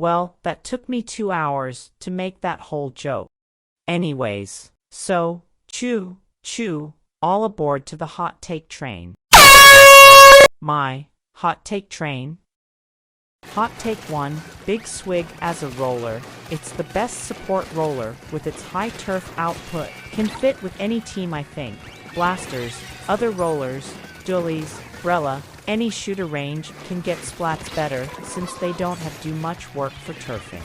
Well, that took me 2 hours to make that whole joke. Anyways, so, choo, choo, all aboard to the hot take train. My hot take train? Hot take 1, Big Swig as a roller. It's the best support roller with its high turf output. Can fit with any team, I think. Blasters, other rollers, dualies, Brella, any shooter range can get splats better since they don't have to do much work for turfing.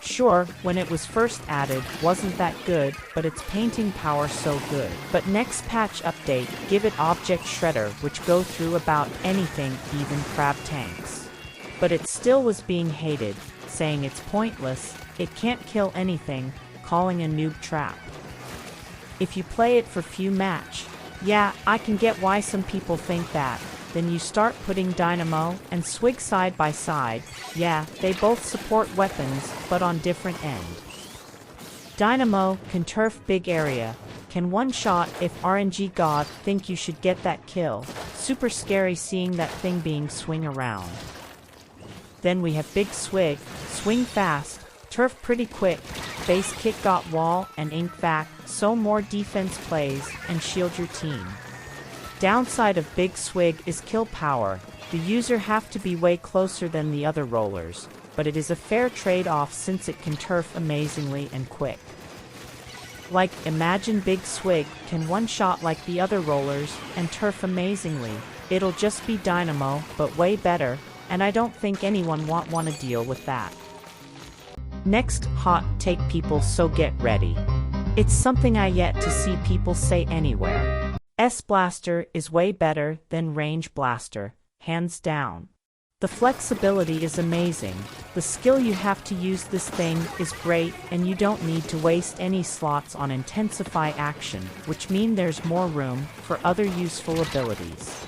Sure, when it was first added, wasn't that good, but its painting power so good. But next patch update, give it object shredder, which go through about anything, even crab tanks. But it still was being hated, saying it's pointless, it can't kill anything, calling a noob trap. If you play it for few match, yeah, I can get why some people think that. Then you start putting Dynamo and Swig side by side. Yeah, they both support weapons, but on different end. Dynamo can turf big area, can one-shot if RNG God think you should get that kill. Super scary seeing that thing being swing around. Then we have Big Swig, swing fast, turf pretty quick, base kick got wall and ink back, so more defense plays and shield your team. Downside of Big Swig is kill power. The user have to be way closer than the other rollers, but it is a fair trade-off since it can turf amazingly and quick. Like, imagine Big Swig can one-shot like the other rollers and turf amazingly. It'll just be Dynamo, but way better, and I don't think anyone wanna deal with that. Next hot take people, so get ready. It's something I yet to see people say anywhere. S-Blaster is way better than Range Blaster, hands down. The flexibility is amazing, the skill you have to use this thing is great, and you don't need to waste any slots on intensify action, which mean there's more room for other useful abilities.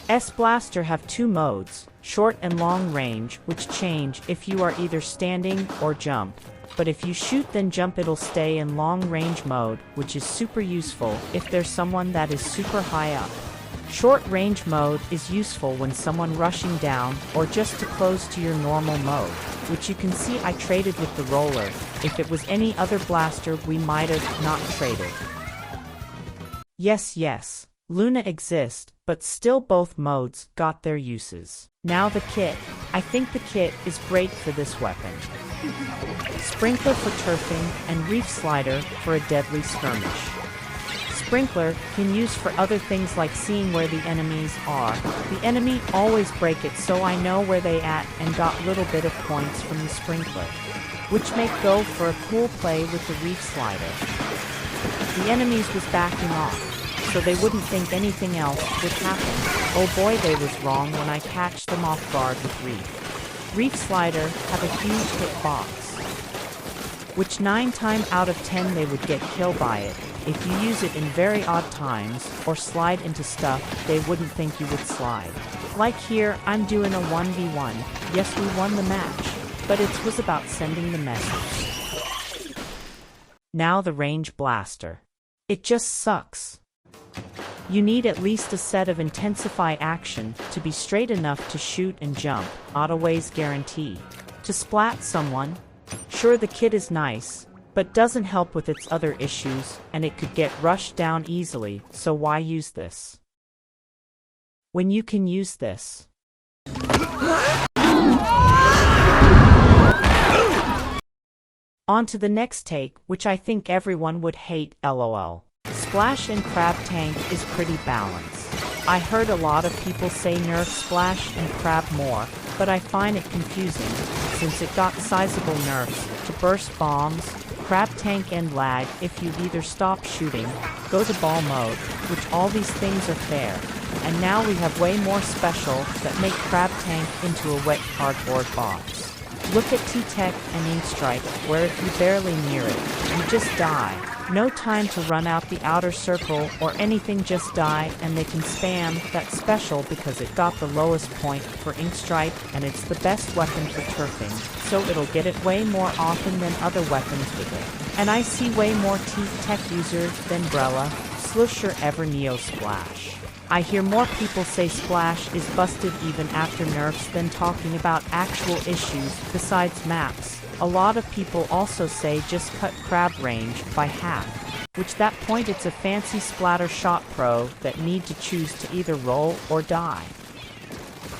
S-Blaster have 2 modes, short and long range, which change if you are either standing or jump. But if you shoot then jump, it'll stay in long range mode, which is super useful if there's someone that is super high up. Short range mode is useful when someone rushing down or just to close to your normal mode, which you can see I traded with the roller. If it was any other blaster we might have not traded. Yes, Luna exists, but still both modes got their uses. Now the kit. I think the kit is great for this weapon. Sprinkler for turfing and Reef Slider for a deadly skirmish. Sprinkler can use for other things like seeing where the enemies are. The enemy always break it so I know where they at and got little bit of points from the Sprinkler, which make go for a cool play with the Reef Slider. The enemies was backing off, so they wouldn't think anything else would happen. Oh boy, they was wrong when I catch them off guard with Reef. Reef Slider have a huge hitbox, which 9 times out of 10 they would get killed by it. If you use it in very odd times, or slide into stuff, they wouldn't think you would slide. Like here, I'm doing a 1v1, yes we won the match, but it was about sending the message. Now the Range Blaster. It just sucks. You need at least a set of intensify action to be straight enough to shoot and jump, always guarantee. To splat someone, sure the kit is nice, but doesn't help with its other issues, and it could get rushed down easily, so why use this? When you can use this. On to the next take, which I think everyone would hate, lol. Splash and Crab Tank is pretty balanced. I heard a lot of people say nerf Splash and Crab more, but I find it confusing, since it got sizable nerfs to burst bombs, Crab Tank and lag if you either stop shooting, go to ball mode, which all these things are fair, and now we have way more special that make Crab Tank into a wet cardboard box. Look at T-Tech and Ink Strike, where if you barely near it, you just die. No time to run out the outer circle or anything, just die, and they can spam that special because it got the lowest point for Ink Strike and it's the best weapon for turfing, so it'll get it way more often than other weapons with it. And I see way more T-Tech users than Brella, Slusher ever Neo Splash. I hear more people say Splash is busted even after nerfs than talking about actual issues besides maps. A lot of people also say just cut crab range by half, which that point it's a fancy splatter shot pro that need to choose to either roll or die.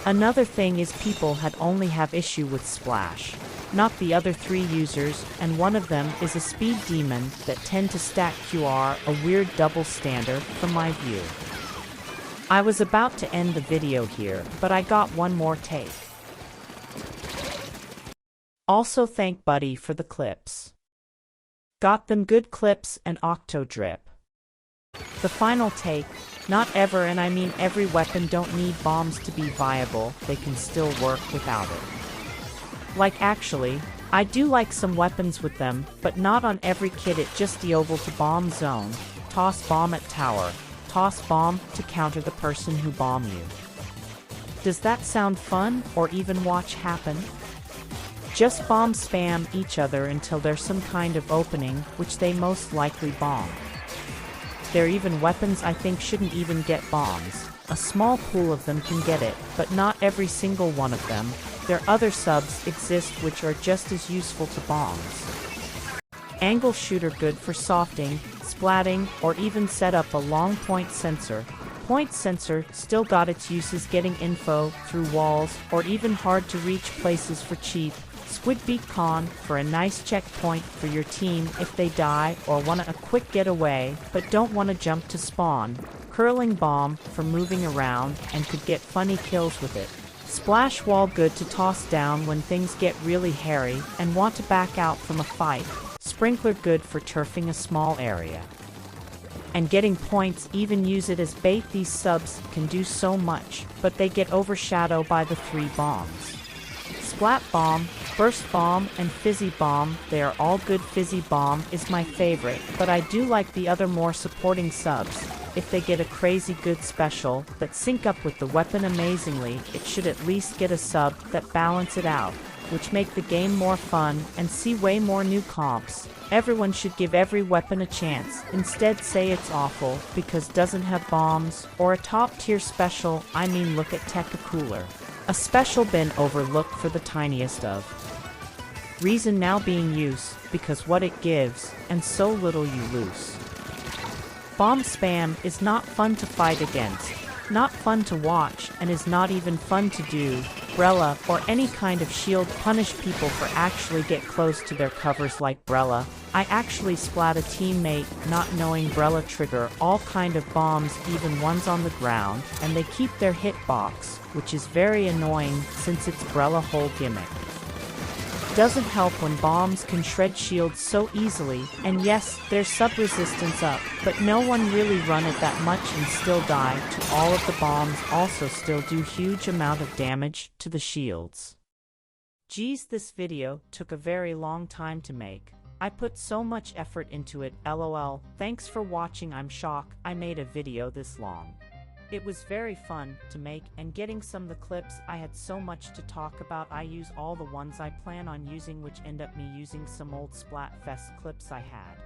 Another thing is people had only have issue with Splash, not the other 3 users, and one of them is a speed demon that tend to stack QR, a weird double stander from my view. I was about to end the video here, but I got one more take. Also thank Buddy for the clips. Got them good clips and octo drip. The final take, not ever, and I mean every weapon don't need bombs to be viable, they can still work without it. Like actually, I do like some weapons with them, but not on every kit. It just the oval to bomb zone, toss bomb at tower, toss bomb to counter the person who bomb you. Does that sound fun or even watch happen? Just bomb spam each other until there's some kind of opening, which they most likely bomb. There are even weapons I think shouldn't even get bombs. A small pool of them can get it, but not every single one of them. There are other subs exist which are just as useful to bombs. Angle shooter good for softing, splatting, or even set up a long point sensor. Point sensor still got its uses getting info through walls or even hard to reach places for cheap. Squid Beat Con for a nice checkpoint for your team if they die or want a quick getaway but don't want to jump to spawn. Curling Bomb for moving around and could get funny kills with it. Splash Wall good to toss down when things get really hairy and want to back out from a fight. Sprinkler good for turfing a small area. And getting points, even use it as bait. These subs can do so much, but they get overshadowed by the 3 bombs. Splat Bomb, Burst Bomb, and Fizzy Bomb, they are all good. Fizzy Bomb is my favorite, but I do like the other more supporting subs. If they get a crazy good special that sync up with the weapon amazingly, it should at least get a sub that balance it out, which make the game more fun and see way more new comps. Everyone should give every weapon a chance, instead say it's awful because doesn't have bombs, or a top tier special. I mean look at Tekka Cooler. A special been overlooked for the tiniest of reason now being used, because what it gives, and so little you lose. Bomb spam is not fun to fight against, not fun to watch, and is not even fun to do. Brella or any kind of shield punish people for actually get close to their covers like Brella. I actually splat a teammate not knowing Brella trigger all kind of bombs, even ones on the ground, and they keep their hitbox, which is very annoying since it's Brella whole gimmick. Doesn't help when bombs can shred shields so easily, and yes, there's sub resistance up, but no one really run it that much and still die to all of the bombs. Also still do huge amount of damage to the shields. Geez, this video took a very long time to make. I put so much effort into it, lol. Thanks for watching. I'm shocked I made a video this long. It was very fun to make, and getting some of the clips. I had so much to talk about. I use all the ones I plan on using, which end up me using some old Splatfest clips I had.